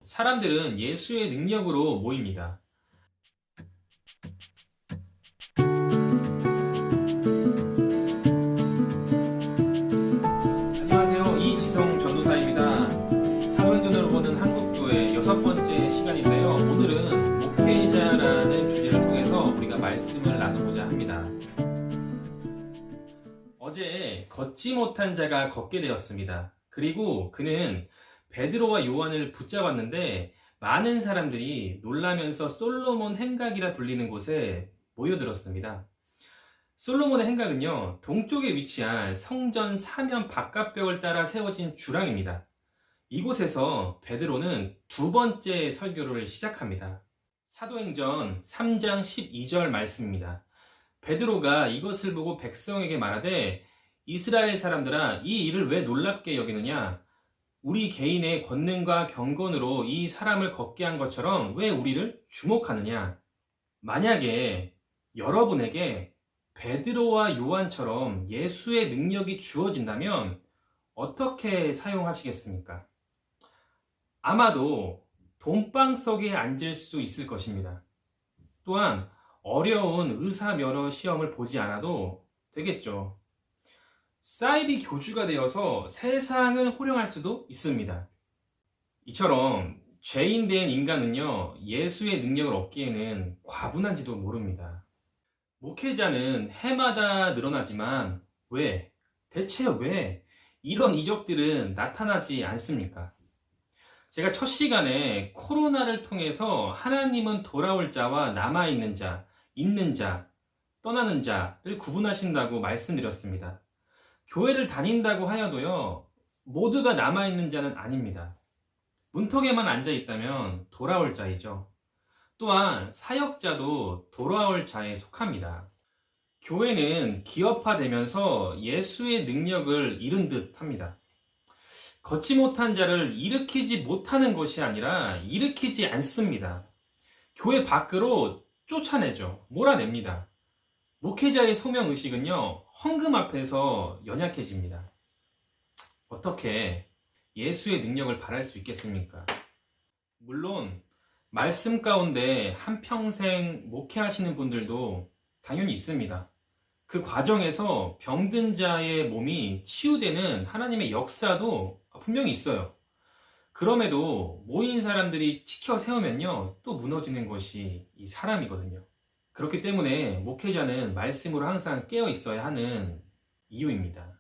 사람들은 예수의 능력으로 모입니다. 안녕하세요. 이지성 전도사입니다. 사도행전으로 보는 한국교회 6번째 시간인데요. 오늘은 목회자라는 주제를 통해서 우리가 말씀을 나누고자 합니다. 어제 걷지 못한 자가 걷게 되었습니다. 그리고 그는 베드로와 요한을 붙잡았는데 많은 사람들이 놀라면서 솔로몬 행각이라 불리는 곳에 모여들었습니다. 솔로몬의 행각은요, 동쪽에 위치한 성전 사면 바깥벽을 따라 세워진 주랑입니다. 이곳에서 베드로는 두 번째 설교를 시작합니다. 사도행전 3장 12절 말씀입니다. 베드로가 이것을 보고 백성에게 말하되 이스라엘 사람들아, 이 일을 왜 놀랍게 여기느냐? 우리 개인의 권능과 경건으로 이 사람을 걷게 한 것처럼 왜 우리를 주목하느냐? 만약에 여러분에게 베드로와 요한처럼 예수의 능력이 주어진다면 어떻게 사용하시겠습니까? 아마도 돈방석에 앉을 수 있을 것입니다. 또한 어려운 의사 면허 시험을 보지 않아도 되겠죠. 사이비 교주가 되어서 세상을 호령할 수도 있습니다. 이처럼 죄인 된 인간은요, 예수의 능력을 얻기에는 과분한지도 모릅니다. 목회자는 해마다 늘어나지만 대체 왜 이런 이적들은 나타나지 않습니까? 제가 첫 시간에 코로나를 통해서 하나님은 돌아올 자와 남아있는 자, 있는 자, 떠나는 자를 구분하신다고 말씀드렸습니다. 교회를 다닌다고 하여도요, 모두가 남아있는 자는 아닙니다. 문턱에만 앉아있다면 돌아올 자이죠. 또한 사역자도 돌아올 자에 속합니다. 교회는 기업화되면서 예수의 능력을 잃은 듯 합니다. 걷지 못한 자를 일으키지 못하는 것이 아니라 일으키지 않습니다. 교회 밖으로 쫓아내죠. 몰아냅니다. 목회자의 소명의식은요, 헌금 앞에서 연약해집니다. 어떻게 예수의 능력을 바랄 수 있겠습니까? 물론 말씀 가운데 한평생 목회하시는 분들도 당연히 있습니다. 그 과정에서 병든 자의 몸이 치유되는 하나님의 역사도 분명히 있어요. 그럼에도 모인 사람들이 지켜 세우면요, 또 무너지는 것이 이 사람이거든요. 그렇기 때문에 목회자는 말씀으로 항상 깨어 있어야 하는 이유입니다.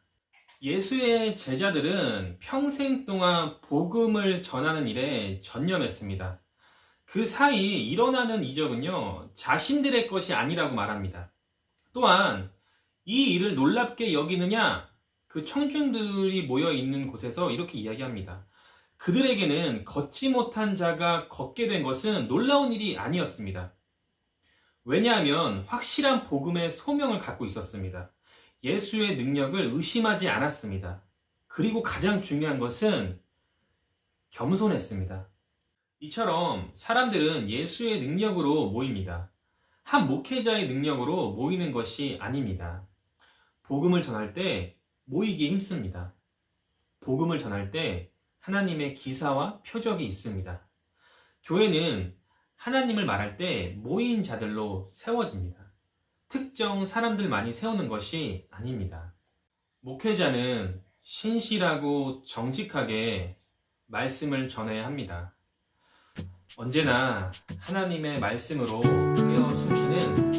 예수의 제자들은 평생 동안 복음을 전하는 일에 전념했습니다. 그 사이 일어나는 이적은요, 자신들의 것이 아니라고 말합니다. 또한 이 일을 놀랍게 여기느냐? 그 청중들이 모여 있는 곳에서 이렇게 이야기합니다. 그들에게는 걷지 못한 자가 걷게 된 것은 놀라운 일이 아니었습니다. 왜냐하면 확실한 복음의 소명을 갖고 있었습니다. 예수의 능력을 의심하지 않았습니다. 그리고 가장 중요한 것은 겸손했습니다. 이처럼 사람들은 예수의 능력으로 모입니다. 한 목회자의 능력으로 모이는 것이 아닙니다. 복음을 전할 때 모이기 힘씁니다. 복음을 전할 때 하나님의 기사와 표적이 있습니다. 교회는 하나님을 말할 때 모인 자들로 세워집니다. 특정 사람들만이 세우는 것이 아닙니다. 목회자는 신실하고 정직하게 말씀을 전해야 합니다. 언제나 하나님의 말씀으로 깨어 숨쉬는